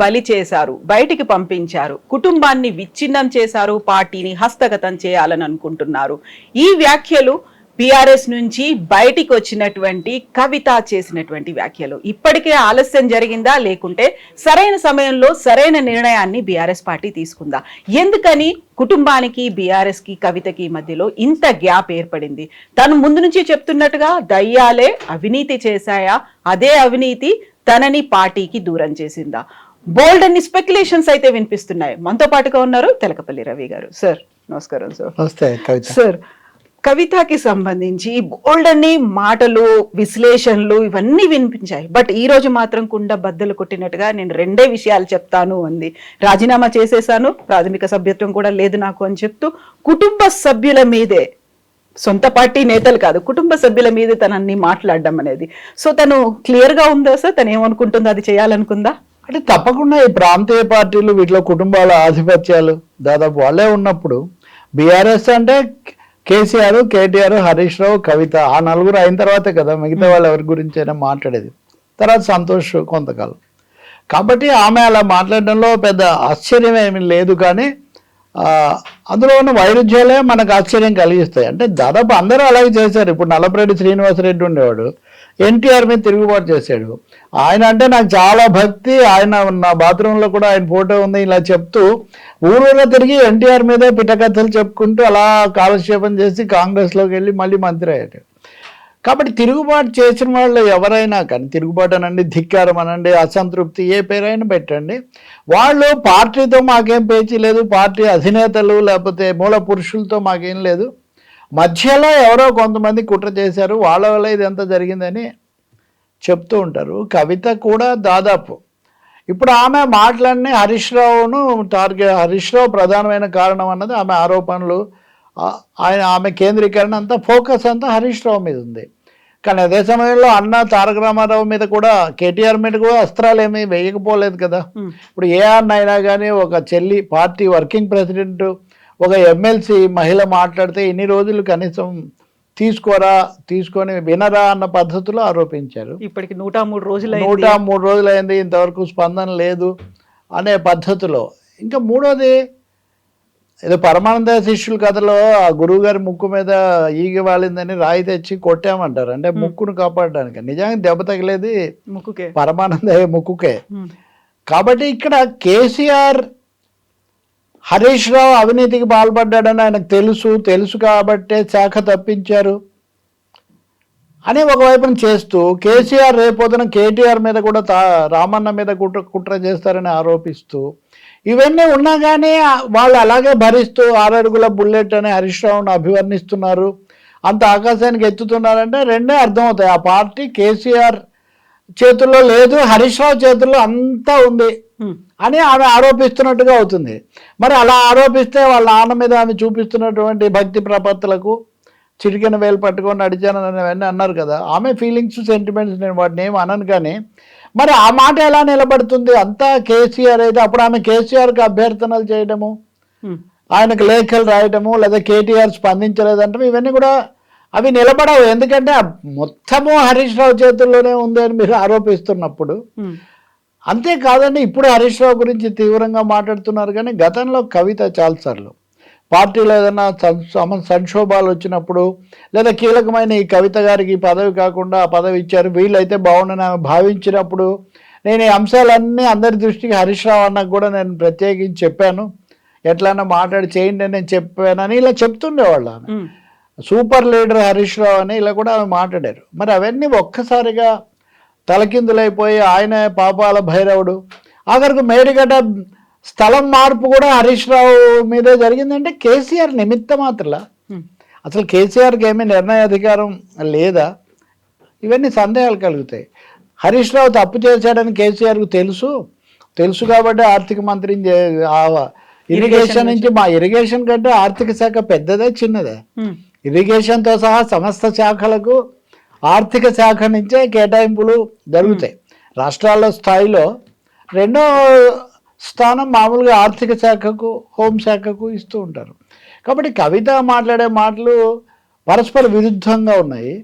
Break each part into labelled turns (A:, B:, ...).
A: బలి చేశారు, బయటికి పంపించారు, కుటుంబాన్ని విచ్ఛిన్నం చేశారు, పార్టీని హస్తగతం చేయాలని అనుకుంటున్నారు. ఈ వ్యాఖ్యలు బీఆర్ఎస్ నుంచి బయటికి వచ్చినటువంటి కవిత చేసినటువంటి వ్యాఖ్యలు. ఇప్పటికే ఆలస్యం జరిగిందా, లేకుంటే సరైన సమయంలో సరైన నిర్ణయాన్ని బీఆర్ఎస్ పార్టీ తీసుకుందా? ఎందుకని కుటుంబానికి బీఆర్ఎస్ కి కవితకి మధ్యలో ఇంత గ్యాప్ ఏర్పడింది? తను ముందు నుంచి చెప్తున్నట్టుగా దయ్యాలే అవినీతి చేశాయా, అదే అవినీతి తనని పార్టీకి దూరం చేసిందా? బోల్డ్ అన్ని స్పెక్యులేషన్స్ అయితే వినిపిస్తున్నాయి. మనతో పాటుగా ఉన్నారు తెలకపల్లి రవి గారు. సార్ నమస్కారం. సార్ కవితకి సంబంధించి బోల్డ్ అన్ని మాటలు, విశ్లేషణలు ఇవన్నీ వినిపించాయి. బట్ ఈ రోజు మాత్రం కుండ బద్దలు కొట్టినట్టుగా నేను రెండే విషయాలు చెప్తాను అంది. రాజీనామా చేసేసాను, ప్రాథమిక సభ్యత్వం కూడా లేదు నాకు అని చెప్తూ కుటుంబ సభ్యుల మీదే, సొంత పార్టీ నేతలు కాదు కుటుంబ సభ్యుల మీద తనన్ని మాట్లాడడం అనేది. సో తను క్లియర్ గా ఉందా సార్? తను ఏమనుకుంటుందో అది చేయాలనుకుందా?
B: అంటే తప్పకుండా ఈ ప్రాంతీయ పార్టీలు వీటిలో కుటుంబాల ఆధిపత్యాలు దాదాపు వాళ్ళే ఉన్నప్పుడు బీఆర్ఎస్ అంటే కేసీఆర్, కేటీఆర్, హరీష్ రావు, కవిత ఆ నలుగురు అయిన తర్వాతే కదా మిగతా వాళ్ళు ఎవరి గురించి అయినా మాట్లాడేది. తర్వాత సంతోష్ కొంతకాలం. కాబట్టి ఆమె అలా మాట్లాడడంలో పెద్ద ఆశ్చర్యం ఏమీ లేదు. కానీ అందులో ఉన్న వైరుధ్యాలే మనకు ఆశ్చర్యం కలిగిస్తాయి. అంటే దాదాపు అందరూ అలాగే చేశారు. ఇప్పుడు నల్లపరెడ్డి శ్రీనివాసరెడ్డి ఉండేవాడు, ఎన్టీఆర్ మీద తిరుగుబాటు చేశాడు. ఆయన అంటే నాకు చాలా భక్తి, ఆయన నా బాత్రూంలో కూడా ఆయన ఫోటో ఉంది ఇలా చెప్తూ ఊరూరా తిరిగి ఎన్టీఆర్ మీదే పిట్టకథలు చెప్పుకుంటూ అలా కాలక్షేపం చేసి కాంగ్రెస్లోకి వెళ్ళి మళ్ళీ మంత్రి అయ్యాడు. కాబట్టి తిరుగుబాటు చేసిన వాళ్ళు ఎవరైనా కానీ, తిరుగుబాటు అనండి, ధిక్కారం అనండి, అసంతృప్తి ఏ పేరైనా పెట్టండి, వాళ్ళు పార్టీతో మాకేం పేచీ లేదు, పార్టీ అధినేతలు లేకపోతే మూల పురుషులతో మాకేం లేదు, మధ్యలో ఎవరో కొంతమంది కుట్ర చేశారు, వాళ్ళ వల్ల ఇదంతా జరిగిందని చెప్తూ ఉంటారు. కవిత కూడా దాదాపు ఇప్పుడు ఆమె మాటలన్నీ హరీష్ రావును హరీష్ రావు ప్రధానమైన కారణం అన్నది ఆమె ఆరోపణలు. ఆమె కేంద్రీకరణ అంతా, ఫోకస్ అంతా హరీష్ రావు మీద ఉంది. కానీ అదే సమయంలో అన్న తారక రామారావు మీద కూడా, కేటీఆర్ మీద కూడా అస్త్రాలు ఏమీ వేయకపోలేదు కదా. ఇప్పుడు ఏ అన్న అయినా కానీ ఒక చెల్లి పార్టీ వర్కింగ్ ప్రెసిడెంట్, ఒక ఎమ్మెల్సీ మహిళ మాట్లాడితే ఇన్ని రోజులు కనీసం తీసుకొని వినరా అన్న పద్ధతిలో ఆరోపించారు.
A: ఇప్పటికి 103
B: రోజులైంది, ఇంతవరకు స్పందన లేదు అనే పద్ధతిలో. ఇంకా మూడోది, ఏదో పరమానంద శిష్యుల కథలో ఆ గురువు గారి ముక్కు మీద ఈగ వాలిందని రాయి తెచ్చి కొట్టామంటారు. అంటే ముక్కును కాపాడడానికి. నిజంగా దెబ్బ తగిలేది పరమానంద ముక్కుకే. కాబట్టి ఇక్కడ కేసీఆర్ హరీష్ రావు అవినీతికి పాల్పడ్డాడని ఆయనకు తెలుసు కాబట్టే శాఖ తప్పించారు అని ఒకవైపున చేస్తూ, కేసీఆర్ రేపొద్దున కేటీఆర్ మీద కూడా రామన్న మీద కుట్ర చేస్తారని ఆరోపిస్తూ, ఇవన్నీ ఉన్నా కానీ వాళ్ళు అలాగే భరిస్తూ 6 అడుగుల బుల్లెట్ అని హరీష్ రావును అభివర్ణిస్తున్నారు, అంత ఆకాశానికి ఎత్తుతున్నారంటే రెండే అర్థమవుతాయి. ఆ పార్టీ కేసీఆర్ చేతుల్లో లేదు, హరీష్ రావు చేతుల్లో అంతా ఉంది అని ఆమె ఆరోపిస్తున్నట్టుగా అవుతుంది. మరి అలా ఆరోపిస్తే వాళ్ళ నాన్న మీద ఆమె చూపిస్తున్నటువంటి భక్తి ప్రపత్తులకు చిటికెన వేలు పట్టుకొని నడిచానని అవన్నీ అన్నారు కదా. ఆమె ఫీలింగ్స్, సెంటిమెంట్స్, నేను వాటిని ఏమి అనను. కానీ మరి ఆ మాట ఎలా నిలబడుతుంది? అంతా కేసీఆర్ అయితే అప్పుడు ఆమె కేసీఆర్కి అభ్యర్థనలు చేయడము, ఆయనకు లేఖలు రాయటము, లేదా కేటీఆర్ స్పందించలేదంటే ఇవన్నీ కూడా అవి నిలబడవు. ఎందుకంటే మొత్తము హరీష్ రావు చేతుల్లోనే ఉంది అని మీరు ఆరోపిస్తున్నప్పుడు. అంతేకాదండి, ఇప్పుడు హరీష్ రావు గురించి తీవ్రంగా మాట్లాడుతున్నారు. కానీ గతంలో కవిత చాలాసార్లు పార్టీలో ఏదైనా సంక్షోభాలు వచ్చినప్పుడు, లేదా కీలకమైన ఈ కవిత గారికి ఈ పదవి కాకుండా ఆ పదవి ఇచ్చారు, వీళ్ళైతే బాగుండని ఆమె భావించినప్పుడు నేను ఈ అంశాలన్నీ అందరి దృష్టికి హరీష్ రావు అన్నకు కూడా నేను ప్రత్యేకించి చెప్పాను, ఎట్లన్నా మాట్లాడి చేయండి అని నేను చెప్పానని ఇలా చెప్తుండేవాళ్ళు. ఆమె సూపర్ లీడర్ హరీష్ రావు అని ఇలా కూడా ఆమె మాట్లాడారు. మరి అవన్నీ ఒక్కసారిగా తలకిందులైపోయి ఆయన పాపాల భైరవుడు, ఆఖరికి మేడిగడ్డ స్థలం మార్పు కూడా హరీష్ రావు మీదే జరిగిందంటే కేసీఆర్ నిమిత్త మాత్రలా? అసలు కేసీఆర్కి ఏమీ నిర్ణయాధికారం లేదా? ఇవన్నీ సందేహాలు కలుగుతాయి. హరీష్ రావు తప్పు చేశాడని కేసీఆర్కు తెలుసు కాబట్టి ఆర్థిక మంత్రిని ఇరిగేషన్ నుంచి, మా ఇరిగేషన్ కంటే ఆర్థిక శాఖ పెద్దదే చిన్నదే? ఇరిగేషన్తో సహా సమస్త శాఖలకు ఆర్థిక శాఖ నుంచే కేటాయింపులు జరుగుతాయి. రాష్ట్రాల స్థాయిలో 2వ స్థానం మామూలుగా ఆర్థిక శాఖకు, హోంశాఖకు ఇస్తూ ఉంటారు. కాబట్టి కవిత మాట్లాడే మాటలు పరస్పర విరుద్ధంగా ఉన్నాయి.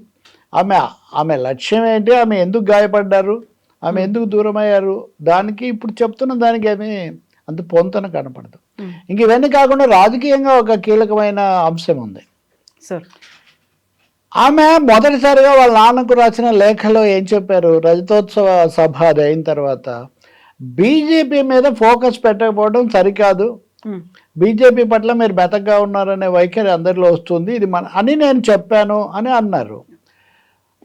B: ఆమె లక్ష్యం ఏంటి, ఆమె ఎందుకు గాయపడ్డారు ఆమె ఎందుకు దూరం అయ్యారు, దానికి ఇప్పుడు చెప్తున్న దానికి ఏమీ అంత పొంతన కనపడదు. ఇంక ఇవన్నీ కాకుండా రాజకీయంగా ఒక కీలకమైన అంశం ఉంది
A: సార్.
B: ఆమె మొదటిసారిగా వాళ్ళ నాన్నకు రాసిన లేఖలో ఏం చెప్పారు, రజతోత్సవ సభ అది అయిన తర్వాత బీజేపీ మీద ఫోకస్ పెట్టకపోవడం సరికాదు, బీజేపీ పట్ల మీరు మెతగ్గా ఉన్నారనే వైఖరి అందరిలో వస్తుంది, ఇది అని నేను చెప్పాను అని అన్నారు.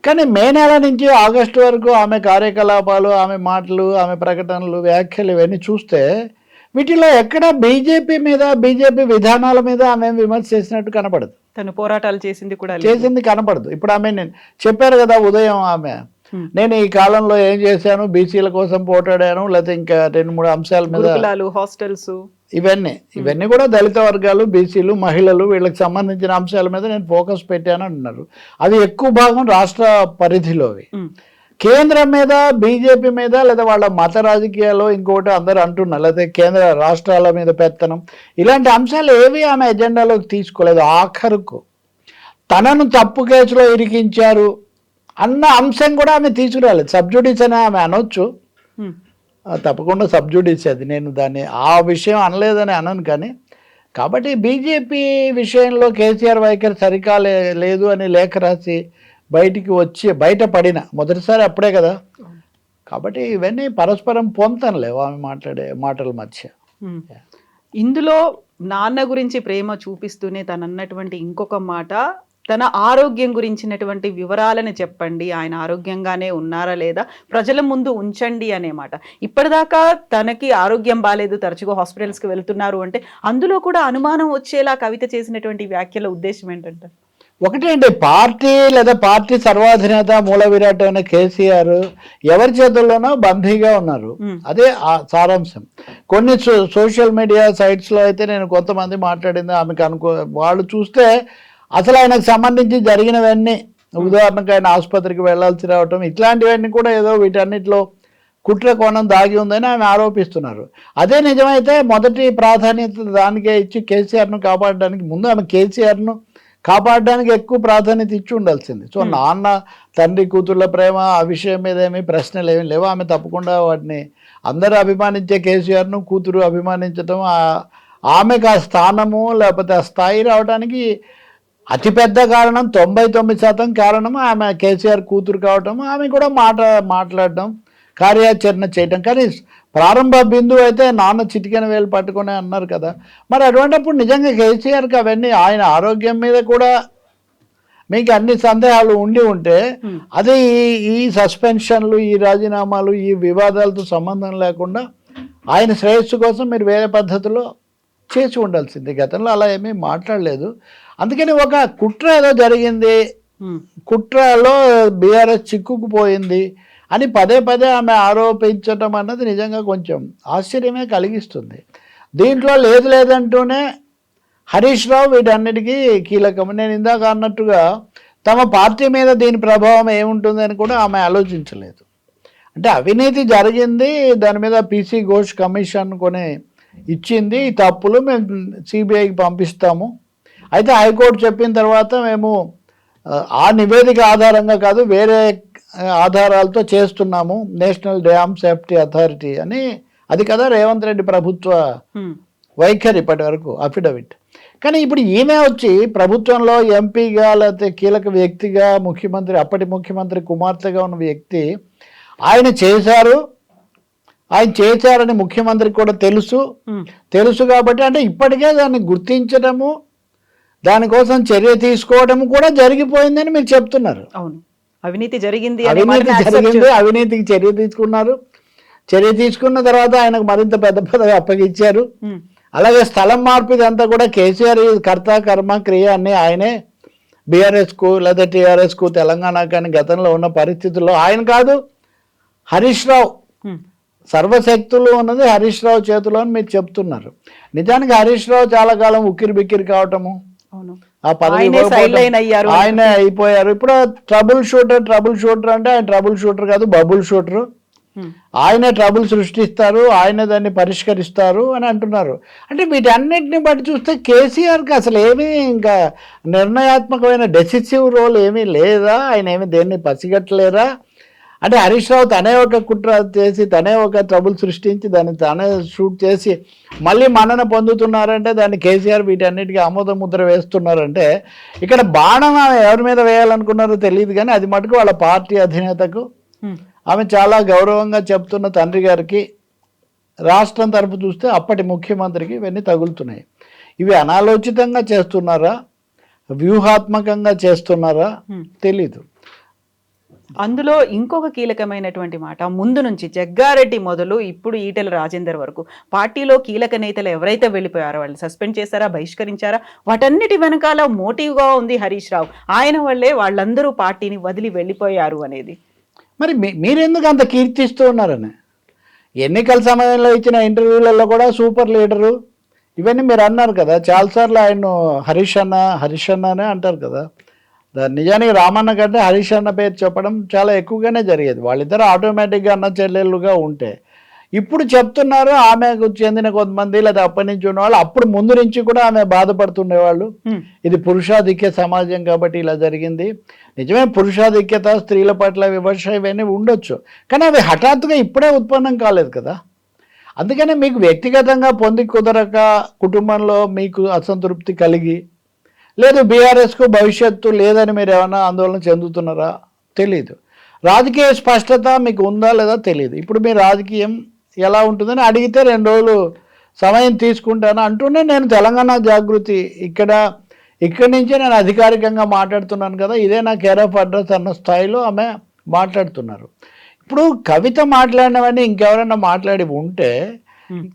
B: కానీ మే నెల నుంచి ఆగస్టు వరకు ఆమె కార్యకలాపాలు, ఆమె మాటలు, ఆమె ప్రకటనలు, వ్యాఖ్యలు ఇవన్నీ చూస్తే వీటిలో ఎక్కడ బీజేపీ మీద, బీజేపీ విధానాల మీద ఆమె విమర్శ చేసినట్టు కనపడదు.
A: తను పోరాటాలు చేసింది కూడా
B: కనపడదు. ఇప్పుడు ఆమె నేను చెప్పారు కదా ఉదయం, ఆమె నేను ఈ కాలంలో ఏం చేశాను, బీసీల కోసం పోరాడాను, లేకపోతే ఇంకా 2-3 అంశాల మీద,
A: హాస్టల్స్,
B: ఇవన్నీ కూడా దళిత వర్గాలు, బీసీలు, మహిళలు, వీళ్ళకి సంబంధించిన అంశాల మీద నేను ఫోకస్ పెట్టాను అంటున్నారు. అది ఎక్కువ భాగం రాష్ట్ర పరిధిలోవి. కేంద్రం మీద, బీజేపీ మీద, లేదా వాళ్ళ మత రాజకీయాలు ఇంకోటి అందరూ అంటున్నారు, లేదా కేంద్ర రాష్ట్రాల మీద పెత్తనం, ఇలాంటి అంశాలు ఏవి ఆమె ఎజెండాలోకి తీసుకోలేదు. ఆఖరుకు తనను తప్పు కేసులో ఇరికించారు అన్న అంశం కూడా ఆమె తీసుకురాలేదు. సబ్జుడిస్ అని ఆమె అనొచ్చు, తప్పకుండా సబ్జుడిస్ అది, నేను దాన్ని ఆ విషయం అనలేదని అనను. కానీ కాబట్టి బీజేపీ విషయంలో కేసీఆర్ వైఖరి సరికా లేదు అని లేఖ రాసి బయటికి వచ్చి బయటపడిన మొదటిసారి అప్పుడే కదా. కాబట్టి ఇవన్నీ పరస్పరం పొంతనలేవు ఆమె మాట్లాడే మాటల మధ్య.
A: ఇందులో నాన్న గురించి ప్రేమ చూపిస్తూనే తను అన్నటువంటి ఇంకొక మాట, తన ఆరోగ్యం గురించినటువంటి వివరాలను చెప్పండి, ఆయన ఆరోగ్యంగానే ఉన్నారా లేదా ప్రజల ముందు ఉంచండి అనే మాట. ఇప్పటిదాకా తనకి ఆరోగ్యం బాగాలేదు, తరచుగా హాస్పిటల్స్కి వెళ్తున్నారు అంటే అందులో కూడా అనుమానం వచ్చేలా కవిత చేసినటువంటి వ్యాఖ్యల ఉద్దేశం ఏంటంటే,
B: ఒకటే అండి, పార్టీ లేదా పార్టీ సర్వాధినేత మూల విరాట్ అయిన కేసీఆర్ ఎవరి చేతుల్లోనో బందీగా ఉన్నారు. అదే ఆ సారాంశం. కొన్ని సోషల్ మీడియా సైట్స్లో అయితే నేను కొంతమంది మాట్లాడింది ఆమెకు వాళ్ళు చూస్తే అసలు ఆయనకు సంబంధించి జరిగినవన్నీ, ఉదాహరణకు ఆయన ఆసుపత్రికి వెళ్లాల్సి రావటం, ఇట్లాంటివన్నీ కూడా ఏదో వీటన్నిటిలో కుట్ర కోణం దాగి ఉందని ఆమె ఆరోపిస్తున్నారు. అదే నిజమైతే మొదటి ప్రాధాన్యత దానికే ఇచ్చి కేసీఆర్ను కాపాడడానికి, ముందు ఆమె కేసీఆర్ను కాపాడడానికి ఎక్కువ ప్రాధాన్యత ఇచ్చి ఉండాల్సింది. సో నాన్న తండ్రి కూతుర్ల ప్రేమ ఆ విషయం మీద ఏమీ ప్రశ్నలు ఏమీ లేవు. ఆమె తప్పకుండా వాటిని, అందరూ అభిమానించే కేసీఆర్ను కూతురు అభిమానించడం, ఆమెకు ఆ స్థానము లేకపోతే ఆ స్థాయి రావడానికి అతిపెద్ద కారణం, 99% కారణం ఆమె కేసీఆర్ కూతురు కావటం, ఆమె కూడా మాట్లాడటం, కార్యాచరణ చేయటం. కానీ ప్రారంభ బిందువు అయితే నాన్న చిటికెన వేలు పట్టుకునే అన్నారు కదా. మరి అటువంటిప్పుడు నిజంగా కేసీఆర్కి అవన్నీ, ఆయన ఆరోగ్యం మీద కూడా మీకు అన్ని సందేహాలు ఉండి ఉంటే అది ఈ సస్పెన్షన్లు, ఈ రాజీనామాలు, ఈ వివాదాలతో సంబంధం లేకుండా ఆయన శ్రేయస్సు కోసం మీరు వేరే పద్ధతిలో చేసి ఉండాల్సింది. గతంలో అలా ఏమీ మాట్లాడలేదు. అందుకని ఒక కుట్ర ఏదో జరిగింది, కుట్రలో బీఆర్ఎస్ చిక్కుకుపోయింది అని పదే పదే ఆమె ఆరోపించటం అన్నది నిజంగా కొంచెం ఆశ్చర్యమే కలిగిస్తుంది. దీంట్లో లేదంటూనే హరీష్ రావు వీటన్నిటికీ కీలకం. నేను ఇందాక అన్నట్టుగా తమ పార్టీ మీద దీని ప్రభావం ఏముంటుంది అని కూడా ఆమె ఆలోచించలేదు. అంటే అవినీతి జరిగింది, దాని మీద పీసీ ఘోష్ కమిషన్ కొని ఇచ్చింది, ఈ తప్పులు మేము సిబిఐకి పంపిస్తాము, అయితే హైకోర్టు చెప్పిన తర్వాత మేము ఆ నివేదిక ఆధారంగా కాదు వేరే ఆధారాలతో చేస్తున్నాము, నేషనల్ డ్యామ్ సేఫ్టీ అథారిటీ అని, అది కదా రేవంత్ రెడ్డి ప్రభుత్వ వైఖరి ఇప్పటి వరకు అఫిడవిట్. కానీ ఇప్పుడు ఈమె వచ్చి ప్రభుత్వంలో ఎంపీగా లేకపోతే కీలక వ్యక్తిగా, ముఖ్యమంత్రి, అప్పటి ముఖ్యమంత్రి కుమార్తెగా ఉన్న వ్యక్తి, ఆయన చేశారని ముఖ్యమంత్రికి కూడా తెలుసు కాబట్టి, అంటే ఇప్పటికే దాన్ని గుర్తించడము, దానికోసం చర్య తీసుకోవడం కూడా జరిగిపోయిందని మీరు చెప్తున్నారు.
A: అవును, అవినీతి జరిగింది,
B: అవినీతికి చర్య తీసుకున్నారు. చర్య తీసుకున్న తర్వాత ఆయనకు మరింత పెద్ద పదవి అప్పగించారు. అలాగే స్థలం మార్పు ఇదంతా కూడా కేసీఆర్ కర్త కర్మ క్రియ అన్నీ ఆయనే, బీఆర్ఎస్కు లేదా టీఆర్ఎస్కు తెలంగాణ కానీ గతంలో ఉన్న పరిస్థితుల్లో ఆయన కాదు హరీష్ రావు, సర్వశక్తులు ఉన్నది హరీష్ రావు చేతిలో అని మీరు చెప్తున్నారు. నిజానికి హరీష్ రావు చాలా కాలం ఉక్కిరి బిక్కిరి కావటము, ఆ పదవి ఆయనే అయిపోయారు. ఇప్పుడు ట్రబుల్ షూటర్ అంటే ఆయన ట్రబుల్ షూటర్ కాదు, బబుల్ షూటర్. ఆయనే ట్రబుల్ సృష్టిస్తారు, ఆయనే దాన్ని పరిష్కరిస్తారు అని అంటున్నారు. అంటే వీటన్నిటిని బట్టి చూస్తే కేసీఆర్కి అసలు ఏమీ ఇంకా నిర్ణయాత్మకమైన డెసిసివ్ రోల్ ఏమీ లేదా, ఆయన ఏమి దేన్ని పసిగట్టలేరా, అంటే హరీష్ రావు తనే ఒక కుట్ర చేసి తనే ఒక ట్రబుల్ సృష్టించి దాన్ని తనే షూట్ చేసి మళ్ళీ మన్నన పొందుతున్నారంటే దాన్ని కేసీఆర్ వీటన్నిటికీ ఆమోద ముద్ర వేస్తున్నారంటే ఇక్కడ బాణం ఎవరి మీద వేయాలనుకున్నారో తెలియదు, కానీ అది మటుకు వాళ్ళ పార్టీ అధినేతకు ఆమె చాలా గౌరవంగా చెప్తున్న తండ్రి గారికి రాష్ట్రం తరపు చూస్తే అప్పటి ముఖ్యమంత్రికి ఇవన్నీ తగులుతున్నాయి. ఇవి అనాలోచితంగా చేస్తున్నారా, వ్యూహాత్మకంగా చేస్తున్నారా తెలీదు.
A: అందులో ఇంకొక కీలకమైనటువంటి మాట, ముందు నుంచి జగ్గారెడ్డి మొదలు ఇప్పుడు ఈటెల రాజేందర్ వరకు పార్టీలో కీలక నేతలు ఎవరైతే వెళ్ళిపోయారో వాళ్ళు సస్పెండ్ చేశారా, బహిష్కరించారా, వాటన్నిటి వెనకాల మోటివ్గా ఉంది హరీష్ రావు. ఆయన వల్లే వాళ్ళందరూ పార్టీని వదిలి వెళ్ళిపోయారు అనేది.
B: మరి మీరెందుకు అంత కీర్తిస్తూ ఉన్నారని? ఎన్నికల సమయంలో ఇచ్చిన ఇంటర్వ్యూలలో కూడా సూపర్ లీడరు ఇవన్నీ మీరు అన్నారు కదా, చాలాసార్లు ఆయన హరీష్ అన్ననే అంటారు కదా. నిజానికి రామన్న కంటే హరీష్ అన్న పేరు చెప్పడం చాలా ఎక్కువగానే జరిగేది. వాళ్ళిద్దరు ఆటోమేటిక్గా అన్న చెల్లెళ్ళుగా ఉంటే ఇప్పుడు చెప్తున్నారు ఆమెకు చెందిన కొంతమంది లేదా అప్పటి నుంచి ఉన్నవాళ్ళు అప్పుడు ముందు నుంచి కూడా ఆమె బాధపడుతుండేవాళ్ళు. ఇది పురుషాధిక్య సమాజం కాబట్టి ఇలా జరిగింది. నిజమే, పురుషాధిక్యత, స్త్రీల పట్ల విమర్శ ఇవన్నీ ఉండొచ్చు, కానీ అవి హఠాత్తుగా ఇప్పుడే ఉత్పన్నం కాలేదు కదా. అందుకనే మీకు వ్యక్తిగతంగా పొంది కుదరక కుటుంబంలో మీకు అసంతృప్తి కలిగి లేదు బీఆర్ఎస్కు భవిష్యత్తు లేదని మీరు ఏమైనా ఆందోళన చెందుతున్నారా తెలీదు. రాజకీయ స్పష్టత మీకు ఉందా లేదా తెలియదు. ఇప్పుడు మీ రాజకీయం ఎలా ఉంటుందని అడిగితే 2 రోజులు సమయం తీసుకుంటాను అంటూనే నేను తెలంగాణ జాగృతి ఇక్కడి నుంచే నేను అధికారికంగా మాట్లాడుతున్నాను కదా, ఇదే నా కేర్ ఆఫ్ అడ్రస్ అన్న స్థాయిలో ఆమె మాట్లాడుతున్నారు. ఇప్పుడు కవిత మాట్లాడినవన్నీ ఇంకెవరైనా మాట్లాడి ఉంటే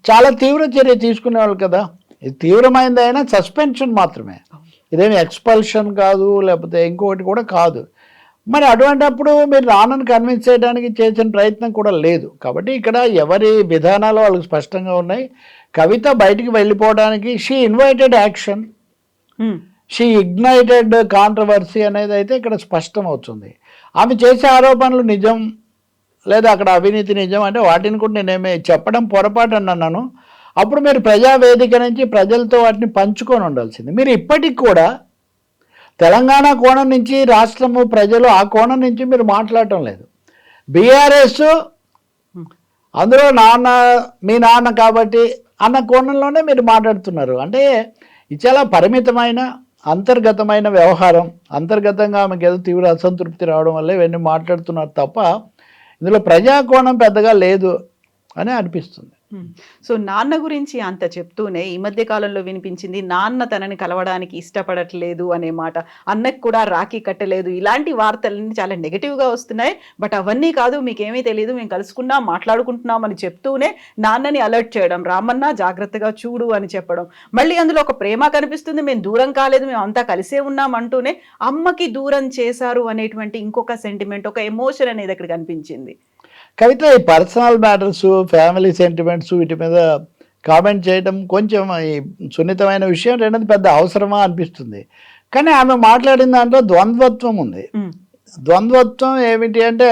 B: చాలా తీవ్ర చర్య తీసుకునేవాళ్ళు కదా. ఇది తీవ్రమైనది అయినా సస్పెన్షన్ మాత్రమే, ఇదేమి ఎక్స్పల్షన్ కాదు, లేకపోతే ఇంకొకటి కూడా కాదు. మరి అటువంటిప్పుడు మీరు నాన్నను కన్విన్స్ చేయడానికి చేసిన ప్రయత్నం కూడా లేదు. కాబట్టి ఇక్కడ ఎవరి విధానాలు వాళ్ళకి స్పష్టంగా ఉన్నాయి. కవిత బయటికి వెళ్ళిపోవడానికి she invited action, she ignited controversy అనేది అయితే ఇక్కడ స్పష్టం అవుతుంది. ఆమె చేసే ఆరోపణలు నిజం లేదా అక్కడ అవినీతి నిజం అంటే వాటిని కూడా నేనేమి చెప్పడం పొరపాటు అన్నాను. అప్పుడు మీరు ప్రజావేదిక నుంచి ప్రజలతో వాటిని పంచుకొని ఉండాల్సింది. మీరు ఇప్పటికి కూడా తెలంగాణ కోణం నుంచి రాష్ట్రము ప్రజలు ఆ కోణం నుంచి మీరు మాట్లాడటం లేదు. బీఆర్ఎస్ అందులో మీ నాన్న కాబట్టి అన్న కోణంలోనే మీరు మాట్లాడుతున్నారు. అంటే ఇది చాలా పరిమితమైన అంతర్గతమైన వ్యవహారం. అంతర్గతంగా ఆమెకు ఏదో తీవ్ర అసంతృప్తి రావడం వల్ల ఇవన్నీ మాట్లాడుతున్నారు తప్ప ఇందులో ప్రజాకోణం పెద్దగా లేదు అని అనిపిస్తుంది.
A: సో నాన్న గురించి అంత చెప్తూనే ఈ మధ్య కాలంలో వినిపించింది నాన్న తనని కలవడానికి ఇష్టపడట్లేదు అనే మాట, అన్నకు కూడా రాఖీ కట్టలేదు, ఇలాంటి వార్తలన్నీ చాలా నెగిటివ్గా వస్తున్నాయి. బట్ అవన్నీ కాదు, మీకేమీ తెలియదు, మేము కలుసుకున్నాం మాట్లాడుకుంటున్నాం అని చెప్తూనే నాన్నని అలర్ట్ చేయడం, రామన్న జాగ్రత్తగా చూడు అని చెప్పడం, మళ్ళీ అందులో ఒక ప్రేమ కనిపిస్తుంది, మేము దూరం కాలేదు మేము అంతా కలిసే ఉన్నాం అంటూనే అమ్మకి దూరం చేశారు అనేటువంటి ఇంకొక సెంటిమెంట్, ఒక ఎమోషన్ అనేది అక్కడ కనిపించింది.
B: కవిత ఈ పర్సనల్ మ్యాటర్స్, ఫ్యామిలీ సెంటిమెంట్స్ వీటి మీద కామెంట్ చేయడం కొంచెం ఈ సున్నితమైన విషయం, రెండోది పెద్ద అవసరమా అనిపిస్తుంది. కానీ ఆమె మాట్లాడిన దాంట్లో ద్వంద్వత్వం ఉంది. ద్వంద్వత్వం ఏమిటి అంటే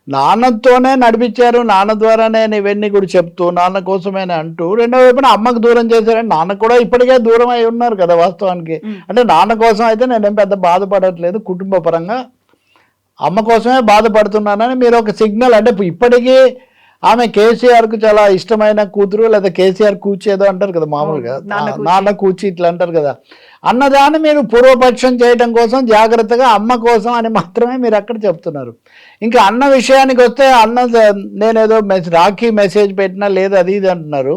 B: నాన్నతోనే నడిపించారు, నాన్న ద్వారానే ఇవన్నీ కూడా చెప్తూ నాన్న కోసమేనే అంటూ, రెండో వైపున అమ్మకు దూరం చేశారని నాన్న కూడా ఇప్పటికే దూరం అయి ఉన్నారు కదా వాస్తవానికి. అంటే నాన్న కోసం అయితే నేనేం పెద్ద బాధపడట్లేదు, కుటుంబ పరంగా అమ్మ కోసమే బాధపడుతున్నానని మీరు ఒక సిగ్నల్. అంటే ఇప్పటికీ ఆమె కేసీఆర్కు చాలా ఇష్టమైన కూతురు లేదా కేసీఆర్ కూచి ఏదో అంటారు కదా మామూలుగా, నాన్న కూచి ఇట్లా అంటారు కదా, అన్నదాన్ని మీరు పూర్వపక్షం చేయడం కోసం జాగ్రత్తగా అమ్మ కోసం అని మాత్రమే మీరు అక్కడ చెప్తున్నారు. ఇంకా అన్న విషయానికి వస్తే అన్న నేనేదో రాఖీ మెసేజ్ పెట్టినా లేదు అది ఇది అంటున్నారు.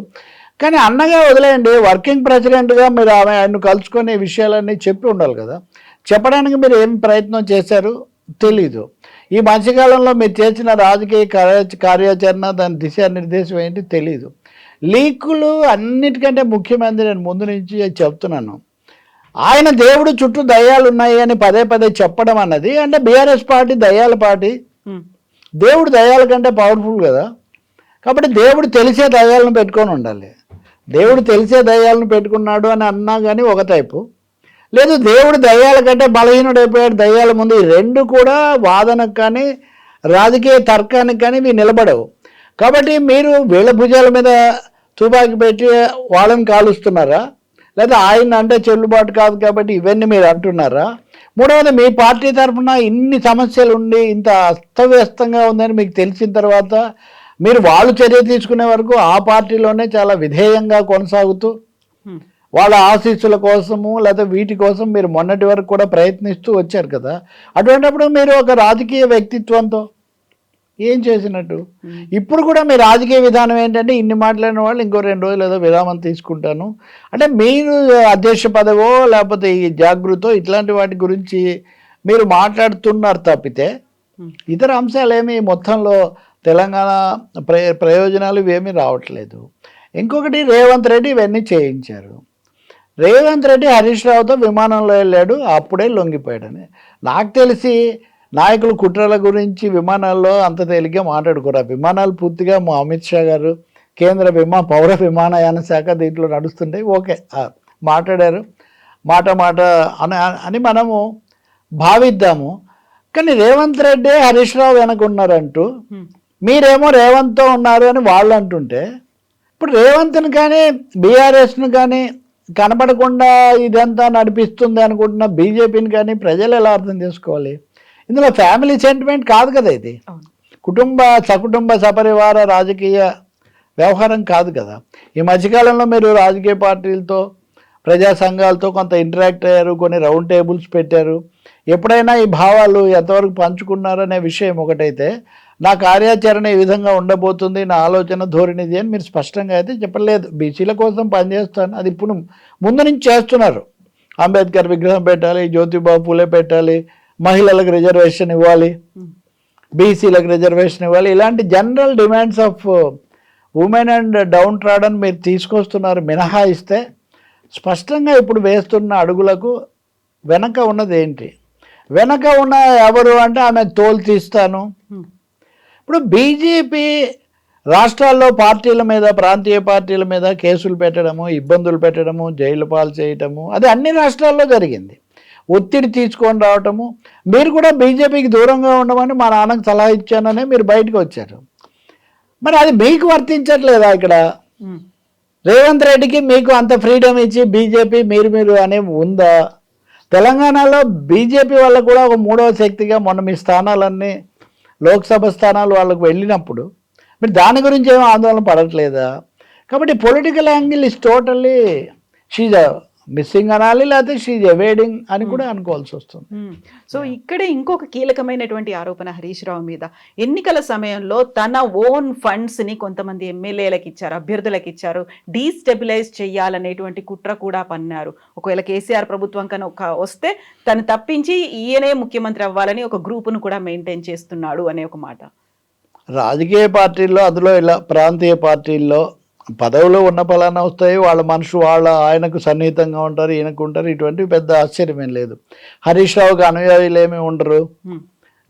B: కానీ అన్నగా వదిలేయండి, వర్కింగ్ ప్రెసిడెంట్గా మీరు ఆయన కలుసుకొని విషయాలన్నీ చెప్పి ఉండాలి కదా. చెప్పడానికి మీరు ఏం ప్రయత్నం చేశారు తెలీదు. ఈ మధ్యకాలంలో మీరు చేసిన రాజకీయ కార్యాచరణ దాని దిశానిర్దేశం ఏంటి తెలీదు. లీకులు అన్నిటికంటే ముఖ్యమైనది నేను ముందు నుంచి చెప్తున్నాను. ఆయన దేవుడు చుట్టూ దయ్యాలు ఉన్నాయి అని పదే పదే చెప్పడం అన్నది అంటే బీఆర్ఎస్ పార్టీ దయ్యాల పార్టీ. దేవుడు దయ్యాల కంటే పవర్ఫుల్ కదా. కాబట్టి దేవుడు తెలిసే దయ్యాలను పెట్టుకొని ఉండాలి. దేవుడు తెలిసే దయ్యాలను పెట్టుకున్నాడు అని అన్నా కానీ ఒక టైపు, లేదు దేవుడు దయ్యాల కంటే బలహీనుడైపోయాడు దయ్యాల ముందు, ఈ రెండు కూడా వాదనకు కానీ రాజకీయ తర్కానికి కానీ మీరు నిలబడవు. కాబట్టి మీరు వీళ్ళ భుజాల మీద తుపాకి పెట్టి వాళ్ళని కాలుస్తున్నారా, లేదా ఆయన అంటే చెల్లుబాటు కాదు కాబట్టి ఇవన్నీ మీరు అంటున్నారా? మూడవది మీ పార్టీ తరఫున ఇన్ని సమస్యలు ఉండి ఇంత అస్తవ్యస్తంగా ఉందని మీకు తెలిసిన తర్వాత మీరు వాళ్ళు చర్య తీసుకునే వరకు ఆ పార్టీలోనే చాలా విధేయంగా కొనసాగుతూ వాళ్ళ ఆశీస్సుల కోసము లేదా వీటి కోసం మీరు మొన్నటి వరకు కూడా ప్రయత్నిస్తూ వచ్చారు కదా. అటువంటిప్పుడు మీరు ఒక రాజకీయ వ్యక్తిత్వంతో ఏం చేసినట్టు? ఇప్పుడు కూడా మీ రాజకీయ విధానం ఏంటంటే ఇన్ని మాట్లాడిన వాళ్ళు ఇంకో 2 రోజులు ఏదో విరామం తీసుకుంటాను అంటే మీరు అధ్యక్ష పదవో లేకపోతే ఈ జాగృతో ఇట్లాంటి వాటి గురించి మీరు మాట్లాడుతున్నారు తప్పితే ఇతర అంశాలు ఏమి మొత్తంలో తెలంగాణ ప్రయోజనాలు ఇవేమీ రావట్లేదు. ఇంకొకటి రేవంత్ రెడ్డి ఇవన్నీ చేయించారు. రేవంత్ రెడ్డి హరీష్ రావుతో విమానంలో వెళ్ళాడు, అప్పుడే లొంగిపోయాడని. నాకు తెలిసి నాయకులు కుట్రల గురించి విమానాల్లో అంత తేలిగ్గా మాట్లాడుకోరు. ఆ విమానాలు పూర్తిగా మా అమిత్ షా గారు కేంద్ర పౌర విమానయాన శాఖ దీంట్లో నడుస్తుంటే ఓకే మాట్లాడారు మాట అని మనము భావిద్దాము. కానీ రేవంత్ రెడ్డి హరీష్ రావు వెనకున్నారంటూ మీరేమో రేవంత్తో ఉన్నారు అని వాళ్ళు అంటుంటే ఇప్పుడు రేవంత్ని కానీ బీఆర్ఎస్ను కానీ కనపడకుండా ఇదంతా నడిపిస్తుంది అనుకుంటున్న బీజేపీని కానీ ప్రజలు ఎలా అర్థం చేసుకోవాలి? ఇందులో ఫ్యామిలీ సెంటిమెంట్ కాదు కదా, ఇది సకుటుంబ సపరివార రాజకీయ వ్యవహారం కాదు కదా. ఈ మధ్యకాలంలో మీరు రాజకీయ పార్టీలతో ప్రజా సంఘాలతో కొంత ఇంటరాక్ట్ అయ్యారు, కొన్ని రౌండ్ టేబుల్స్ పెట్టారు. ఎప్పుడైనా ఈ భావాలు ఎంతవరకు పంచుకున్నారనే విషయం ఒకటైతే నా కార్యాచరణ ఈ విధంగా ఉండబోతుంది, నా ఆలోచన ధోరణిది అని మీరు స్పష్టంగా అయితే చెప్పలేదు. బీసీల కోసం పనిచేస్తాను, అది ఇప్పుడు ముందు నుంచి చేస్తున్నారు. అంబేద్కర్ విగ్రహం పెట్టాలి, జ్యోతిబా పూలే పెట్టాలి, మహిళలకు రిజర్వేషన్ ఇవ్వాలి, బీసీలకు రిజర్వేషన్ ఇవ్వాలి, ఇలాంటి general demands of women and down trodden మీరు తీసుకొస్తున్నారు. మినహాయిస్తే స్పష్టంగా ఇప్పుడు వేస్తున్న అడుగులకు వెనక ఉన్నది ఏంటి? వెనక ఉన్న ఎవరు అంటే ఆమె తోలు తీస్తాను. ఇప్పుడు బీజేపీ రాష్ట్రాల్లో పార్టీల మీద, ప్రాంతీయ పార్టీల మీద కేసులు పెట్టడము, ఇబ్బందులు పెట్టడము, జైలు పాలు చేయటము, అది అన్ని రాష్ట్రాల్లో జరిగింది. ఒత్తిడి తీసుకొని రావటము, మీరు కూడా బీజేపీకి దూరంగా ఉండమని మా నాన్నకు సలహా ఇచ్చాననే మీరు బయటకు వచ్చారు. మరి అది మీకు వర్తించట్లేదా? ఇక్కడ రేవంత్ రెడ్డికి మీకు అంత ఫ్రీడమ్ ఇచ్చి బీజేపీ మీరు అనే ఉందా? తెలంగాణలో బీజేపీ వల్ల కూడా ఒక 3వ శక్తిగా మొన్న మీ స్థానాలన్నీ లోక్సభ స్థానాలు వాళ్ళకు వెళ్ళినప్పుడు మీరు దాని గురించి ఏమో ఆందోళన పడట్లేదా? కాబట్టి political angle is totally she's missing అనాలి, లేకపోతే షీజ్ అవాయిడింగ్ అని కూడా అనుకోవాల్సి వస్తుంది.
A: సో ఇక్కడే ఇంకొక కీలకమైనటువంటి ఆరోపణ హరీష్ రావు మీద, ఎన్నికల సమయంలో తన ఓన్ ఫండ్స్ ని కొంతమంది ఎమ్మెల్యేలకు ఇచ్చారు, అభ్యర్థులకు ఇచ్చారు, డీస్టెబిలైజ్ చేయాలనేటువంటి కుట్ర కూడా పన్నారు. ఒకవేళ కేసీఆర్ ప్రభుత్వం కనుక వస్తే తను తప్పించి ఈయనే ముఖ్యమంత్రి అవ్వాలని ఒక గ్రూపును కూడా మెయింటైన్ చేస్తున్నాడు అనే ఒక మాట.
B: రాజకీయ పార్టీల్లో, అందులో ఇలా ప్రాంతీయ పార్టీల్లో పదవులు ఉన్న పలానా వస్తాయి, వాళ్ళ ఆయనకు సన్నిహితంగా ఉంటారు, ఈయనకు ఉంటారు, ఇటువంటి పెద్ద ఆశ్చర్యమేం లేదు. హరీష్ రావుకి అనుయాయులు ఏమి ఉండరు,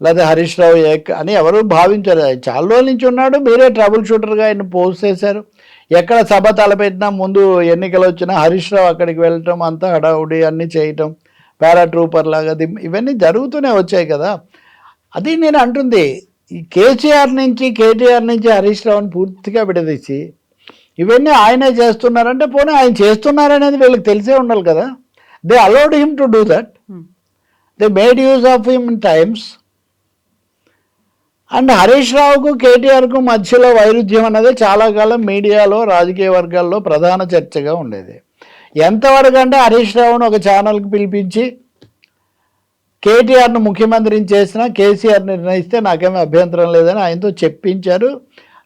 B: లేదా హరీష్ రావు అని ఎవరు భావించారు. చాలా రోజుల నుంచి ఉన్నాడు, మీరే ట్రబుల్ షూటర్గా ఆయన పోస్ట్ చేశారు. ఎక్కడ సభ తలపెట్టినా ముందు ఎన్నికలు వచ్చినా హరీష్ రావు అక్కడికి వెళ్ళటం, అంతా హడావుడి అన్నీ చేయటం, పారాట్రూపర్ లాగా ఇవన్నీ జరుగుతూనే వచ్చాయి కదా. అది నేను అంటుంది, ఈ కేటీఆర్ నుంచి హరీష్ రావుని పూర్తిగా విడదీసి ఇవన్నీ ఆయనే చేస్తున్నారంటే పోనీ ఆయన చేస్తున్నారనేది వీళ్ళకి తెలిసే ఉండాలి కదా. They allowed him to do that, they made use of him in times. And Harish రావుకు కేటీఆర్కు మధ్యలో వైరుధ్యం అనేది చాలా కాలం మీడియాలో, రాజకీయ వర్గాల్లో ప్రధాన చర్చగా ఉండేది. ఎంతవరకు అంటే హరీష్ రావును ఒక ఛానల్కి పిలిపించి కేటీఆర్ను ముఖ్యమంత్రిని చేసినా కేసీఆర్ నిర్ణయిస్తే నాకేమీ అభ్యంతరం లేదని ఆయనతో చెప్పించారు.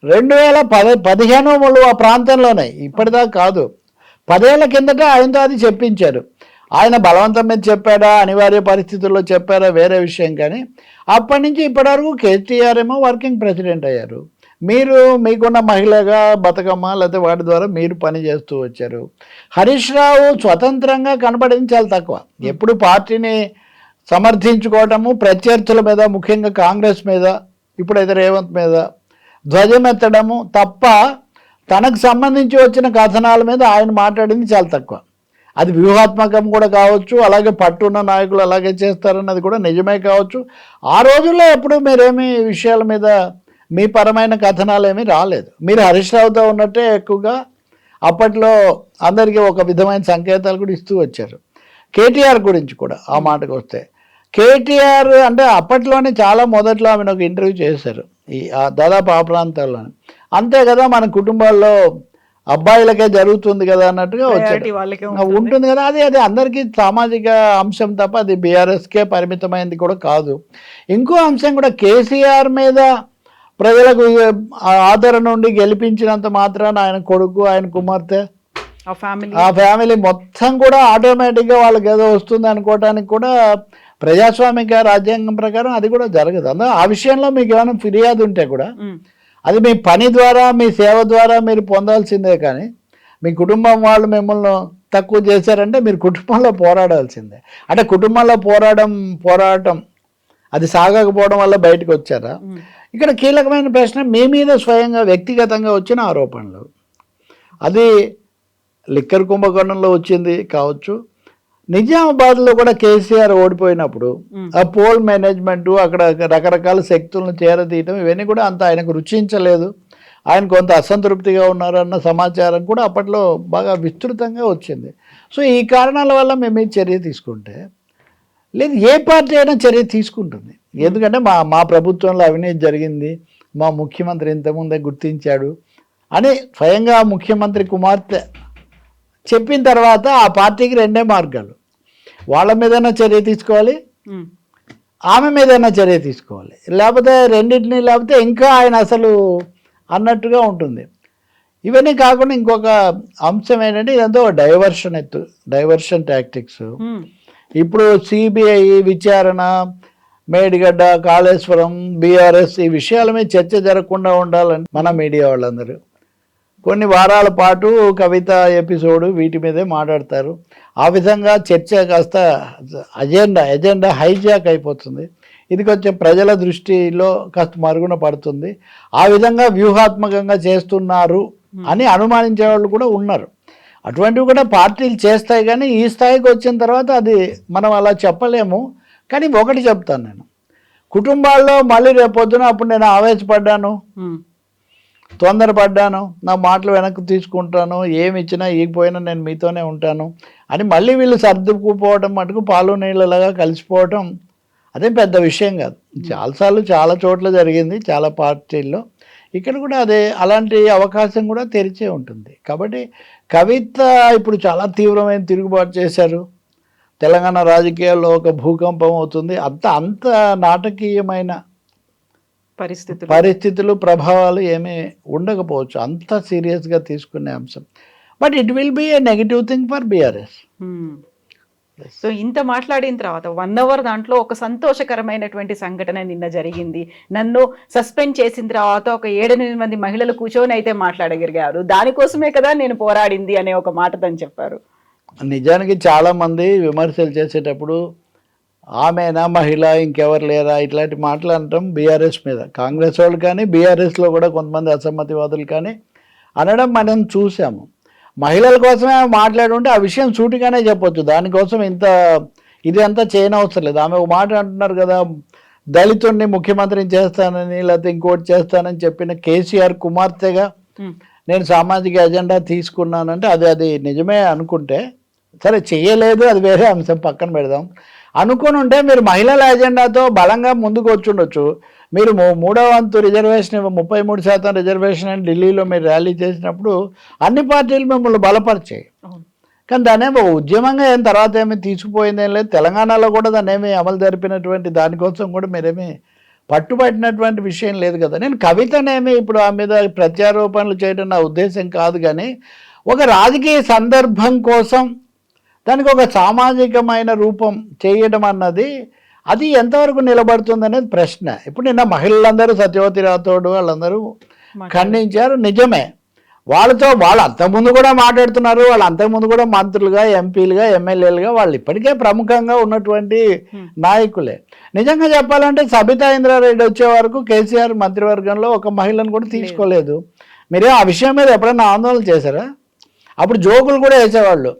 B: 2015 ఆ ప్రాంతంలోనే, ఇప్పటిదాకా కాదు, 10 ఏళ్ల కిందట ఆయనతో అది చెప్పించారు. ఆయన బలవంతం మీద చెప్పాడా, అనివార్య పరిస్థితుల్లో చెప్పారా వేరే విషయం, కానీ అప్పటి నుంచి ఇప్పటివరకు కేటీఆర్ ఏమో వర్కింగ్ ప్రెసిడెంట్ అయ్యారు. మీకున్న మహిళగా బతుకమ్మ లేకపోతే వాటి ద్వారా మీరు పని చేస్తూ వచ్చారు. హరీష్ రావు స్వతంత్రంగా కనపడింది చాలా తక్కువ. ఎప్పుడు పార్టీని సమర్థించుకోవటము, ప్రత్యర్థుల మీద, ముఖ్యంగా కాంగ్రెస్ మీద, ఇప్పుడైతే రేవంత్ మీద ధ్వజమెత్తడము తప్ప తనకు సంబంధించి వచ్చిన కథనాల మీద ఆయన మాట్లాడింది చాలా తక్కువ. అది వ్యూహాత్మకం కూడా కావచ్చు, అలాగే పట్టున్న నాయకులు అలాగే చేస్తారన్నది కూడా నిజమే కావచ్చు. ఆ రోజుల్లో ఎప్పుడు మీరేమి విషయాల మీద మీ పరమైన కథనాలు ఏమీ రాలేదు. మీరు హరీష్ రావుతో ఉన్నట్టే ఎక్కువగా అప్పట్లో అందరికీ ఒక విధమైన సంకేతాలు కూడా ఇస్తూ వచ్చారు. కేటీఆర్ గురించి కూడా ఆ మాటకు వస్తే, కేటీఆర్ అంటే అప్పట్లోనే చాలా మొదట్లో ఆమెను ఒక ఇంటర్వ్యూ చేశారు దాదాపు ఆ ప్రాంతాల్లోనే. అంతే కదా మన కుటుంబాల్లో అబ్బాయిలకే జరుగుతుంది కదా అన్నట్టుగా
A: Priority వాళ్ళకే ఉంటుంది.
B: ఉంటుంది కదా. అది అందరికీ సామాజిక అంశం తప్ప అది బీఆర్ఎస్కే పరిమితమైంది కూడా కాదు. ఇంకో అంశం కూడా కేసీఆర్ మీద ప్రజలకు ఆదరణ నుండి గెలిపించినంత మాత్రాన ఆయన కొడుకు ఆయన కుమార్తె ఆ ఫ్యామిలీ మొత్తం కూడా ఆటోమేటిక్గా వాళ్ళకి ఏదో వస్తుంది అనుకోవటానికి కూడా ప్రజాస్వామిక రాజ్యాంగం ప్రకారం అది కూడా జరగదు. అందులో ఆ విషయంలో మీకు ఏమైనా ఫిర్యాదు ఉంటే కూడా అది మీ పని ద్వారా మీ సేవ ద్వారా మీరు పొందాల్సిందే. కానీ మీ కుటుంబం వాళ్ళు మిమ్మల్ని తక్కువ చేశారంటే మీరు కుటుంబంలో పోరాడాల్సిందే. అంటే కుటుంబంలో పోరాటం అది సాగకపోవడం వల్ల బయటకు వచ్చారా? ఇక్కడ కీలకమైన ప్రశ్న మీ మీద స్వయంగా వ్యక్తిగతంగా వచ్చిన ఆరోపణలు. అది లిక్కర్ కుంభకోణంలో వచ్చింది కావచ్చు, నిజామాబాద్లో కూడా కేసీఆర్ ఓడిపోయినప్పుడు ఆ పోల్ మేనేజ్మెంటు అక్కడ రకరకాల శక్తులను చేరదీయటం ఇవన్నీ కూడా అంత ఆయనకు రుచించలేదు. ఆయన కొంత అసంతృప్తిగా ఉన్నారన్న సమాచారం కూడా అప్పట్లో బాగా విస్తృతంగా వచ్చింది. సో ఈ కారణాల వల్ల మేము చర్య తీసుకుంటే లేదు ఏ పార్టీ అయినా చర్య తీసుకుంటుంది. ఎందుకంటే మా ప్రభుత్వంలో అవినీతి జరిగింది, మా ముఖ్యమంత్రి ఇంతకుముందే గుర్తించాడు అని స్వయంగా ముఖ్యమంత్రి కుమార్తె చెప్పిన తర్వాత ఆ పార్టీకి రెండే మార్గాలు. వాళ్ళ మీదైనా చర్య తీసుకోవాలి, ఆమె మీదైనా చర్య తీసుకోవాలి. లేకపోతే రెండింటినీ లేకపోతే ఇంకా ఆయన అసలు అన్నట్టుగా ఉంటుంది. ఇవన్నీ కాకుండా ఇంకొక అంశం ఏంటంటే ఇదంతా డైవర్షన్ టాక్టిక్స్. ఇప్పుడు సిబిఐ విచారణ, మేడిగడ్డ, కాళేశ్వరం, బీఆర్ఎస్ ఈ విషయాల మీద చర్చ జరగకుండా ఉండాలని మన మీడియా వాళ్ళందరూ కొన్ని వారాల పాటు కవిత ఎపిసోడ్ వీటి మీదే మాట్లాడతారు. ఆ విధంగా చర్చ కాస్త ఎజెండా హైజాక్ అయిపోతుంది. ఇది కొంచెం ప్రజల దృష్టిలో కాస్త మరుగున పడుతుంది. ఆ విధంగా వ్యూహాత్మకంగా చేస్తున్నారు అని అనుమానించే వాళ్ళు కూడా ఉన్నారు. అటువంటివి కూడా పార్టీలు చేస్తాయి, కానీ ఈ స్థాయికి వచ్చిన తర్వాత అది మనం అలా చెప్పలేము. కానీ ఒకటి చెప్తాను, నేను కుటుంబాల్లో మళ్ళీ రేపొద్దున అప్పుడు నేను ఆవేశపడ్డాను, తొందరపడ్డాను, నా మాటలు వెనక్కి తీసుకుంటాను, ఏమి ఇచ్చినా ఈగిపోయినా నేను మీతోనే ఉంటాను అని మళ్ళీ వీళ్ళు సర్దుకుపోవడం మటుకు పాలు నీళ్ళలాగా కలిసిపోవటం అదేం పెద్ద విషయం కాదు. చాలాసార్లు చాలా చోట్ల జరిగింది, చాలా పార్టీల్లో. ఇక్కడ కూడా అలాంటి అవకాశం కూడా తెరిచే ఉంటుంది. కాబట్టి కవిత ఇప్పుడు చాలా తీవ్రమైన తిరుగుబాటు చేశారు. తెలంగాణ రాజకీయాల్లో ఒక భూకంపం అవుతుంది. అంత నాటకీయమైన పరిస్థితులు ప్రభావాలు ఏమీ ఉండకపోవచ్చు, అంత సీరియస్గా తీసుకునే అంశం. But it will be A negative thing for BRS.
A: So ఇంత మాట్లాడిన తర్వాత 1 hour దాంట్లో ఒక సంతోషకరమైనటువంటి సంఘటన నిన్న జరిగింది. నన్ను సస్పెండ్ చేసిన తర్వాత ఒక 7-8 మంది మహిళలు కూర్చొని అయితే మాట్లాడగలిగారు. దానికోసమే కదా నేను పోరాడింది అనే ఒక మాట తను చెప్పారు.
B: నిజానికి చాలామంది విమర్శలు చేసేటప్పుడు ఆమెనా మహిళ ఇంకెవరు లేరా ఇట్లాంటి మాటలు అనటం బీఆర్ఎస్ మీద, కాంగ్రెస్ వాళ్ళు కానీ బీఆర్ఎస్లో కూడా కొంతమంది అసమ్మతివాదులు కానీ అనడం మనం చూసాము. మహిళల కోసమే మాట్లాడుంటే ఆ విషయం సూటిగానే చెప్పొచ్చు. దానికోసం ఇది అంతా చేయనవసరం లేదు. ఆమె ఒక మాట అంటున్నారు కదా, దళితుడిని ముఖ్యమంత్రిని చేస్తానని లేకపోతే ఇంకోటి చేస్తానని చెప్పిన కేసీఆర్ కుమార్తెగా నేను సామాజిక ఎజెండా తీసుకున్నానంటే అది నిజమే అనుకుంటే సరే, చేయలేదు అది వేరే అంశం, పక్కన పెడదాం. అనుకుని ఉంటే మీరు మహిళల ఎజెండాతో బలంగా ముందుకు వచ్చుండొచ్చు. మీరు 3వ వంతు రిజర్వేషన్ 33% రిజర్వేషన్ అని ఢిల్లీలో మీరు ర్యాలీ చేసినప్పుడు అన్ని పార్టీలు మిమ్మల్ని బలపరిచాయి. కానీ దాన్నేమో ఉద్యమంగా తర్వాత ఏమీ తీసుకుపోయిందేం లేదు. తెలంగాణలో కూడా దాన్ని ఏమీ అమలు జరిపినటువంటి దానికోసం కూడా మీరేమీ పట్టుబట్టినటువంటి విషయం లేదు కదా. నేను కవితనేమి ఇప్పుడు ఆ మీద ప్రత్యారోపణలు చేయడం నా ఉద్దేశం కాదు, కానీ ఒక రాజకీయ సందర్భం కోసం దానికి ఒక సామాజికమైన రూపం చేయడం అన్నది అది ఎంతవరకు నిలబడుతుంది అనేది ప్రశ్న. ఇప్పుడు నిన్న మహిళలందరూ సత్యవతి రాథోడ్ వాళ్ళందరూ ఖండించారు, నిజమే. వాళ్ళు అంతకుముందు కూడా మాట్లాడుతున్నారు, వాళ్ళు అంతకుముందు కూడా మంత్రులుగా, ఎంపీలుగా, ఎమ్మెల్యేలుగా వాళ్ళు ఇప్పటికే ప్రముఖంగా ఉన్నటువంటి నాయకులే. నిజంగా చెప్పాలంటే సబితా ఇంద్రారెడ్డి వచ్చే వరకు కేసీఆర్ మంత్రివర్గంలో ఒక మహిళను కూడా తీసుకోలేదు. మీరే ఆ విషయం మీద ఎప్పుడైనా ఆందోళన చేశారా? అప్పుడు జోకులు కూడా వేసేవాళ్ళు.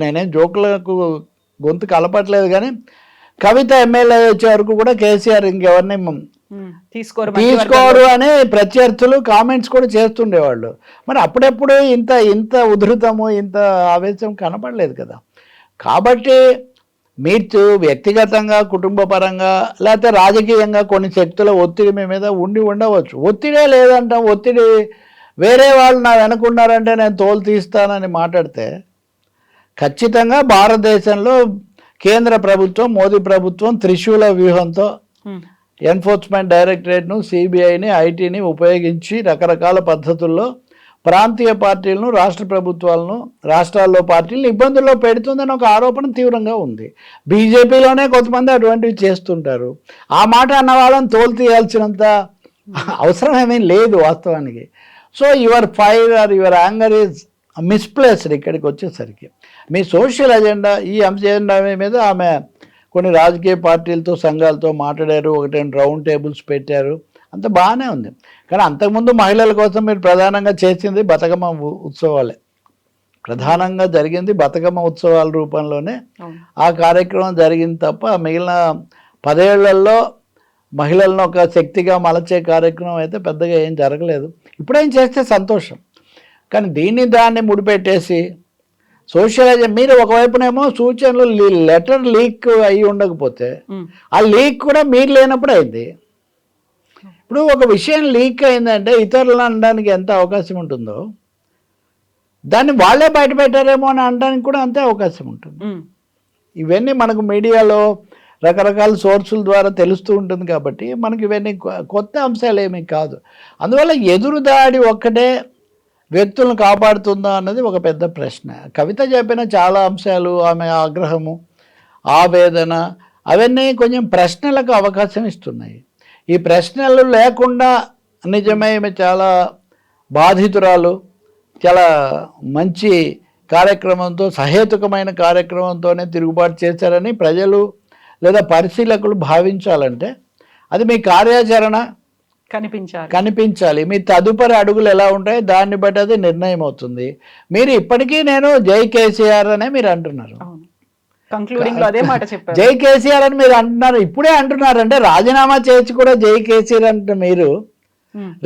B: నేనేం జోకులకు గొంతు కలపట్లేదు, కానీ కవిత ఎమ్మెల్యే వచ్చే వరకు కూడా కేసీఆర్ ఇంకెవరిని తీసుకోరు అని ప్రత్యర్థులు కామెంట్స్ కూడా చేస్తుండేవాళ్ళు. మరి అప్పుడెప్పుడు ఇంత ఉధృతము ఇంత ఆవేశం కనపడలేదు కదా. కాబట్టి మీరు వ్యక్తిగతంగా కుటుంబ పరంగా లేకపోతే రాజకీయంగా కొన్ని శక్తుల ఒత్తిడి మీ మీద ఉండవచ్చు. ఒత్తిడే లేదంటాం. ఒత్తిడి వేరే వాళ్ళు నా వెనుకున్నారంటే నేను తోలు తీస్తానని మాట్లాడితే ఖచ్చితంగా భారతదేశంలో కేంద్ర ప్రభుత్వం, మోదీ ప్రభుత్వం త్రిశూల వ్యూహంతో ఎన్ఫోర్స్మెంట్ డైరెక్టరేట్ను, సిబిఐని, ఐటీని ఉపయోగించి రకరకాల పద్ధతుల్లో ప్రాంతీయ పార్టీలను, రాష్ట్ర ప్రభుత్వాలను, రాష్ట్రాల్లో పార్టీలను ఇబ్బందుల్లో పెడుతుందని ఒక ఆరోపణ తీవ్రంగా ఉంది. బీజేపీలోనే కొంతమంది అటువంటివి చేస్తుంటారు. ఆ మాట అన్న వాళ్ళని తోలు తీయాల్సినంత అవసరం ఏమీ లేదు వాస్తవానికి. So your fire are your anger is misplaced. ఇక్కడికి వచ్చేసరికి మీ సోషల్ అజెండా, ఈ అజెండా మీద ఆమె కొన్ని రాజకీయ పార్టీలతో, సంఘాలతో మాట్లాడారు, 1-2 రౌండ్ టేబుల్స్ పెట్టారు, అంత బాగానే ఉంది. కానీ అంతకుముందు మహిళల కోసం మీరు ప్రధానంగా చేసింది బతుకమ్మ ఉత్సవాలే. ప్రధానంగా జరిగింది బతుకమ్మ ఉత్సవాల రూపంలోనే ఆ కార్యక్రమం జరిగింది తప్ప మిగిలిన 10 ఏళ్లలో మహిళలను ఒక శక్తిగా మలచే కార్యక్రమం అయితే పెద్దగా ఏం జరగలేదు. ఇప్పుడేం చేస్తే సంతోషం. కానీ దాన్ని ముడిపెట్టేసి సోషల్ మీరు ఒకవైపునేమో సూచనలు లెటర్ లీక్ అయ్యి ఉండకపోతే ఆ లీక్ కూడా మీరు లేనప్పుడు అయింది. ఇప్పుడు ఒక విషయం లీక్ అయిందంటే ఇతరులు అనడానికి ఎంత అవకాశం ఉంటుందో దాన్ని వాళ్ళే బయట పెట్టారేమో అని అనడానికి కూడా అంతే అవకాశం ఉంటుంది. ఇవన్నీ మనకు మీడియాలో రకరకాల సోర్సుల ద్వారా తెలుస్తూ ఉంటుంది కాబట్టి మనకి ఇవన్నీ కొత్త అంశాలు ఏమీ కాదు. అందువల్ల ఎదురుదాడి ఒక్కటే వ్యక్తులను కాపాడుతుందా అన్నది ఒక పెద్ద ప్రశ్న. కవిత చెప్పిన చాలా అంశాలు, ఆమె ఆగ్రహము, ఆవేదన, అవన్నీ కొంచెం ప్రశ్నలకు అవకాశం ఇస్తున్నాయి. ఈ ప్రశ్నలు లేకుండా నిజమే ఈమె చాలా బాధితురాలు, చాలా మంచి కార్యక్రమంతో, సహేతుకమైన కార్యక్రమంతోనే తిరుగుబాటు చేశారని ప్రజలు లేదా పరిశీలకులు భావించాలంటే అది మీ కార్యాచరణ కనిపించాలి. మీ తదుపరి అడుగులు ఎలా ఉంటాయి దాన్ని బట్టి అది నిర్ణయం అవుతుంది. మీరు ఇప్పటికీ నేను జై కేసీఆర్ అనే మీరు అంటున్నారు, జై కేసీఆర్ అని మీరు అంటున్నారు, ఇప్పుడే అంటున్నారు. అంటే రాజీనామా చేసి కూడా జై కేసీఆర్ అంటే మీరు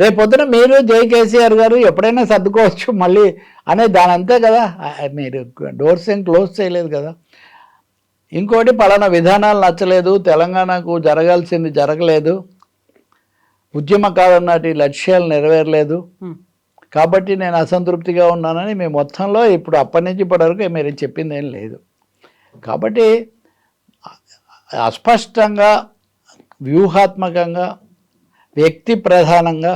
B: రేపొద్దున మీరు జై కేసీఆర్ గారు ఎప్పుడైనా సర్దుకోవచ్చు మళ్ళీ అనే దాని అంతే కదా. మీరు డోర్స్ ఏం క్లోజ్ చేయలేదు కదా. ఇంకోటి పలానా విధానాలు నచ్చలేదు, తెలంగాణకు జరగాల్సింది జరగలేదు, ఉద్యమకాలం నాటి లక్ష్యాలు నెరవేరలేదు కాబట్టి నేను అసంతృప్తిగా ఉన్నానని మేము మొత్తంలో ఇప్పుడు అప్పటి నుంచి ఇప్పటివరకు మీరు చెప్పింది ఏం లేదు. కాబట్టి అస్పష్టంగా, వ్యూహాత్మకంగా, వ్యక్తి ప్రధానంగా,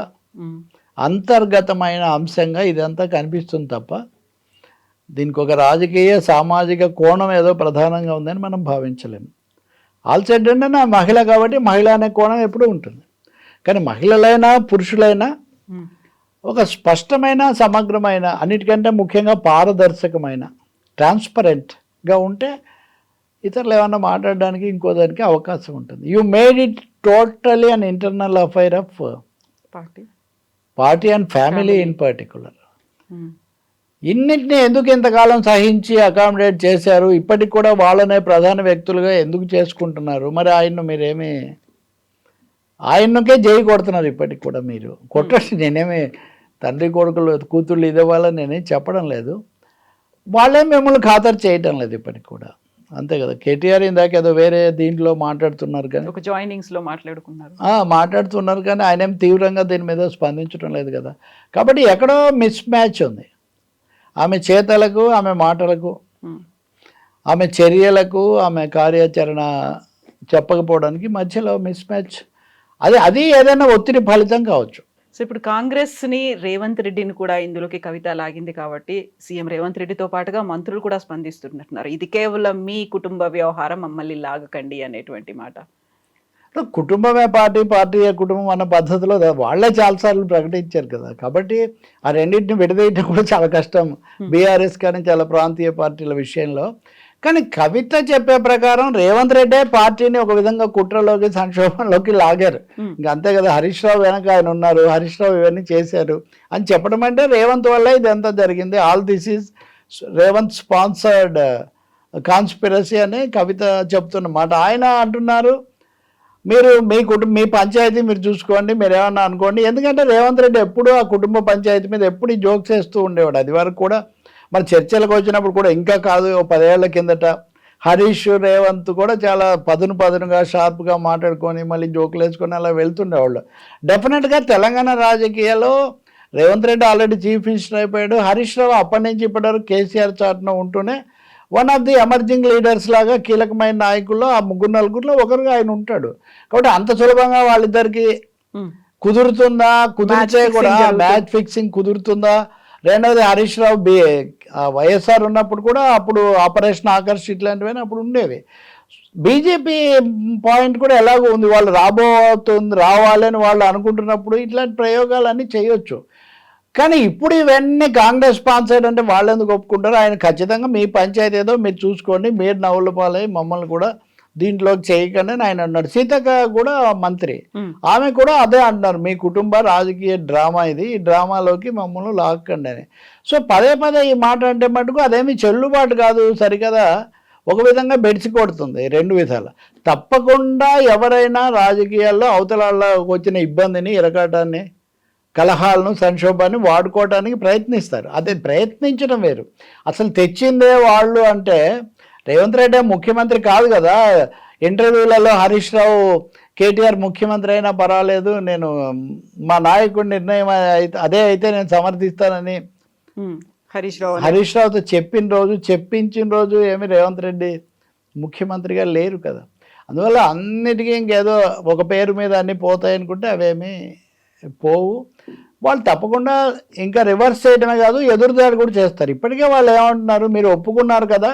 B: అంతర్గతమైన అంశంగా ఇదంతా కనిపిస్తుంది తప్ప దీనికి ఒక రాజకీయ, సామాజిక కోణం ఏదో ప్రధానంగా ఉందని మనం భావించలేము. ఆల్సైడ్ అంటే నా మహిళ కాబట్టి మహిళ అనే కోణం ఎప్పుడూ ఉంటుంది. కానీ మహిళలైనా పురుషులైనా ఒక స్పష్టమైన, సమగ్రమైన, అన్నిటికంటే ముఖ్యంగా పారదర్శకమైన, ట్రాన్స్పరెంట్గా ఉంటే ఇతరులు ఏమన్నా మాట్లాడడానికి ఇంకో దానికి అవకాశం ఉంటుంది. You made it totally an internal affair of party and family in particular. ఇన్నిటిని ఎందుకు ఇంతకాలం సహించి అకామిడేట్ చేశారు? ఇప్పటికి కూడా వాళ్ళనే ప్రధాన వ్యక్తులుగా ఎందుకు చేసుకుంటున్నారు? మరి ఆయనకే జై కొడుతున్నారు ఇప్పటికి కూడా. మీరు కొట్టండి, నేనేమి తండ్రి కొడుకులు కూతుళ్ళు ఇదే వాళ్ళని నేనేం చెప్పడం లేదు, వాళ్ళే మిమ్మల్ని ఖాతరు చేయటం లేదు ఇప్పటికి కూడా, అంతే కదా. కేటీఆర్ ఇందాక ఏదో వేరే దీంట్లో మాట్లాడుతున్నారు కానీ,
A: ఒక జాయినింగ్స్లో
B: మాట్లాడుతున్నారు కానీ ఆయన ఏం తీవ్రంగా దీని మీద స్పందించడం లేదు కదా. కాబట్టి ఎక్కడో మిస్ మ్యాచ్ ఉంది. ఆమె చేతలకు, ఆమె మాటలకు, ఆమె చర్యలకు, ఆమె కార్యాచరణ చెప్పకపోవడానికి మధ్యలో మిస్ మ్యాచ్. అది ఏదైనా ఒత్తిడి ఫలితం కావచ్చు.
A: సో ఇప్పుడు కాంగ్రెస్ని, రేవంత్ రెడ్డిని కూడా ఇందులోకి కవిత లాగింది కాబట్టి సీఎం రేవంత్ రెడ్డితో పాటుగా మంత్రులు కూడా స్పందిస్తున్నట్టున్నారు. ఇది కేవలం మీ కుటుంబ వ్యవహారం, మమ్మల్ని లాగకండి అనేటువంటి మాట.
B: కుటుంబమే పార్టీ, పార్టీయే కుటుంబం అన్న పద్ధతిలో వాళ్ళే చాలాసార్లు ప్రకటించారు కదా. కాబట్టి ఆ రెండింటిని విడదీయటం కూడా చాలా కష్టం బీఆర్ఎస్ కానీ చాలా ప్రాంతీయ పార్టీల విషయంలో. కానీ కవిత చెప్పే ప్రకారం రేవంత్ రెడ్డే పార్టీని ఒక విధంగా కుట్రలోకి, సంక్షోభంలోకి లాగారు. ఇంకా అంతే కదా. హరీష్ రావు వెనక ఆయన ఉన్నారు, హరీష్ రావు ఇవన్నీ చేశారు అని చెప్పడం అంటే రేవంత్ వల్ల ఇదంతా జరిగింది. All this is Revanth sponsored conspiracy అని కవిత చెప్తున్నమాట. ఆయన అంటున్నారు మీరు మీ పంచాయతీ మీరు చూసుకోండి, మీరు ఏమన్నా అనుకోండి. ఎందుకంటే రేవంత్ రెడ్డి ఎప్పుడూ ఆ కుటుంబ పంచాయతీ మీద ఎప్పుడు జోక్స్ వేస్తూ ఉండేవాడు. అది వరకు కూడా మన చర్చలకు వచ్చినప్పుడు కూడా ఇంకా కాదు 10 ఏళ్ల కిందట హరీష్ రేవంత్ కూడా చాలా పదునుగా షార్ప్గా మాట్లాడుకొని మళ్ళీ జోకులు వేసుకొని అలా వెళ్తుండేవాళ్ళు. డెఫినెట్గా తెలంగాణ రాజకీయాల్లో Revanth Reddy already chief minister అయిపోయాడు. హరీష్ రావు అప్పటి నుంచి ఇప్పటివరకు కేసీఆర్ చాటున ఉంటూనే one of the emerging leaders లాగా కీలకమైన నాయకుల్లో ఆ 3-4 ఒకరుగా ఆయన ఉంటాడు. కాబట్టి అంత సులభంగా వాళ్ళిద్దరికి కుదురుతుందా, కుదిరితే కూడా మ్యాచ్ ఫిక్సింగ్ కుదురుతుందా? రెండవది హరీష్ రావు వైఎస్ఆర్ ఉన్నప్పుడు కూడా అప్పుడు ఆపరేషన్ ఆకర్ష్ ఇట్లాంటివన్నీ అప్పుడు ఉండేవి. బీజేపీ పాయింట్ కూడా ఎలాగో ఉంది, వాళ్ళు రావాలని వాళ్ళు అనుకుంటున్నప్పుడు ఇట్లాంటి ప్రయోగాలన్నీ చేయొచ్చు. కానీ ఇప్పుడు ఇవన్నీ కాంగ్రెస్ స్పాన్సర్డ్ అంటే వాళ్ళు ఎందుకు ఒప్పుకుంటారు? ఆయన ఖచ్చితంగా మీ పంచాయతీ ఏదో మీరు చూసుకోండి, మీరు నవ్వుల పాలై మమ్మల్ని కూడా దీంట్లోకి చేయకండి అని ఆయన అన్నాడు. సీతక్క కూడా మంత్రి, ఆమె కూడా అదే అంటున్నారు, మీ కుటుంబ రాజకీయ డ్రామా ఇది, ఈ డ్రామాలోకి మమ్మల్ని లాక్కండి అని. సో పదే ఈ మాట అంటే మటుకు అదేమి చెల్లుబాటు కాదు సరికదా. ఒక విధంగా బెడిసి కొడుతుంది 2 విధాలు. తప్పకుండా ఎవరైనా రాజకీయాల్లో అవతలాళ్ళకి వచ్చిన ఇబ్బందిని, ఇరకాటాన్ని, కలహాలను, సంక్షోభాన్ని వాడుకోవడానికి ప్రయత్నిస్తారు. అదే ప్రయత్నించడం వేరు. అసలు తెచ్చిందే వాళ్ళు అంటే రేవంత్ రెడ్డి ముఖ్యమంత్రి కాదు కదా. ఇంటర్వ్యూలలో హరీష్ రావు కేటీఆర్ ముఖ్యమంత్రి అయినా పర్వాలేదు, నేను మా నాయకుడి నిర్ణయం అదే అయితే నేను సమర్థిస్తానని హరీష్ రావుతో చెప్పించిన రోజు ఏమి రేవంత్ రెడ్డి ముఖ్యమంత్రిగా లేరు కదా. అందువల్ల అన్నిటికీ ఇంకేదో ఒక పేరు మీద అన్నీ పోతాయి అనుకుంటే అవేమీ పోవు. వాళ్ళు తప్పకుండా ఇంకా రివర్స్ చేయడమే కాదు, ఎదురుదాడి కూడా చేస్తారు. ఇప్పటికే వాళ్ళు ఏమంటున్నారు, మీరు ఒప్పుకున్నారు కదా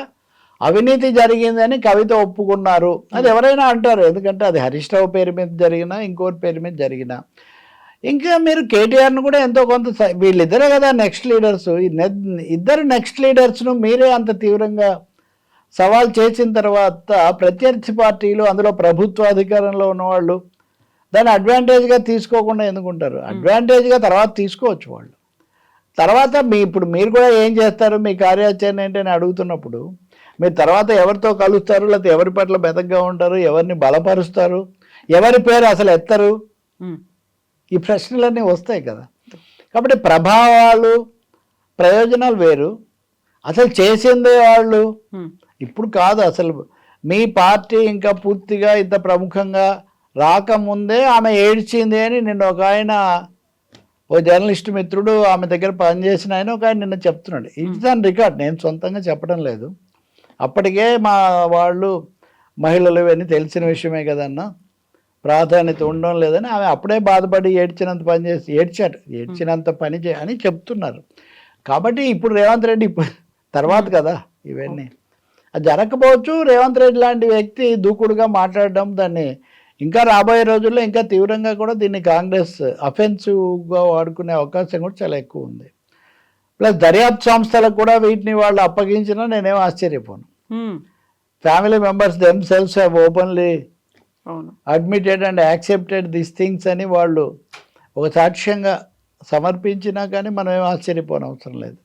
B: అవినీతి జరిగిందని, కవిత ఒప్పుకున్నారు, అది ఎవరైనా అంటారు. ఎందుకంటే అది హరీష్ రావు పేరు మీద జరిగినా ఇంకోరి పేరు మీద జరిగినా. ఇంకా మీరు కేటీఆర్ను కూడా ఎంతో కొంత, వీళ్ళిద్దరే కదా నెక్స్ట్ లీడర్స్, ఇద్దరు నెక్స్ట్ లీడర్స్ను మీరే అంత తీవ్రంగా సవాల్ చేసిన తర్వాత ప్రత్యర్థి పార్టీలు, అందులో ప్రభుత్వ అధికారంలో ఉన్నవాళ్ళు దాన్ని అడ్వాంటేజ్గా తీసుకోకుండా ఎందుకుంటారు? అడ్వాంటేజ్గా తర్వాత తీసుకోవచ్చు వాళ్ళు. తర్వాత ఇప్పుడు మీరు కూడా ఏం చేస్తారు, మీ కార్యాచరణ ఏంటని అడుగుతున్నప్పుడు మీరు తర్వాత ఎవరితో కలుస్తారు, లేకపోతే ఎవరి పట్ల బెతకగా ఉంటారు, ఎవరిని బలపరుస్తారు, ఎవరి పేరు అసలు ఎత్తరు, ఈ ప్రశ్నలన్నీ వస్తాయి కదా. కాబట్టి ప్రభావాలు, ప్రయోజనాలు వేరు. అసలు చేసిందే వాళ్ళు ఇప్పుడు కాదు. అసలు మీ పార్టీ ఇంకా పూర్తిగా ఇంత ప్రముఖంగా రాకముందే ఆమె ఏడ్చింది అని నిన్న ఒక ఆయన, ఓ జర్నలిస్ట్ మిత్రుడు ఆమె దగ్గర పనిచేసిన ఆయన ఒక ఆయన నిన్న చెప్తున్నాడు. ఇది దాని రికార్డ్, నేను సొంతంగా చెప్పడం లేదు. అప్పటికే మా వాళ్ళు మహిళలు ఇవన్నీ తెలిసిన విషయమే కదన్నా, ప్రాధాన్యత ఉండడం లేదని ఆమె అప్పుడే బాధపడి ఏడ్చినంత పని అని చెప్తున్నారు. కాబట్టి ఇప్పుడు రేవంత్ రెడ్డి తర్వాత కదా ఇవన్నీ అది జరగకపోవచ్చు. రేవంత్ రెడ్డి లాంటి వ్యక్తి దూకుడుగా మాట్లాడడం, దాన్ని ఇంకా రాబోయే రోజుల్లో ఇంకా తీవ్రంగా కూడా దీన్ని కాంగ్రెస్ అఫెన్సివ్గా వాడుకునే అవకాశం కూడా చాలా ఎక్కువ ఉంది. ప్లస్ దర్యాప్తు సంస్థలకు కూడా వీటిని వాళ్ళు అప్పగించినా నేనేం ఆశ్చర్యపోను. Family members themselves have openly admitted and accepted this things అని వాళ్ళు ఒక సాక్ష్యంగా సమర్పించినా కానీ మనం ఏం ఆశ్చర్యపోనవసరం లేదు.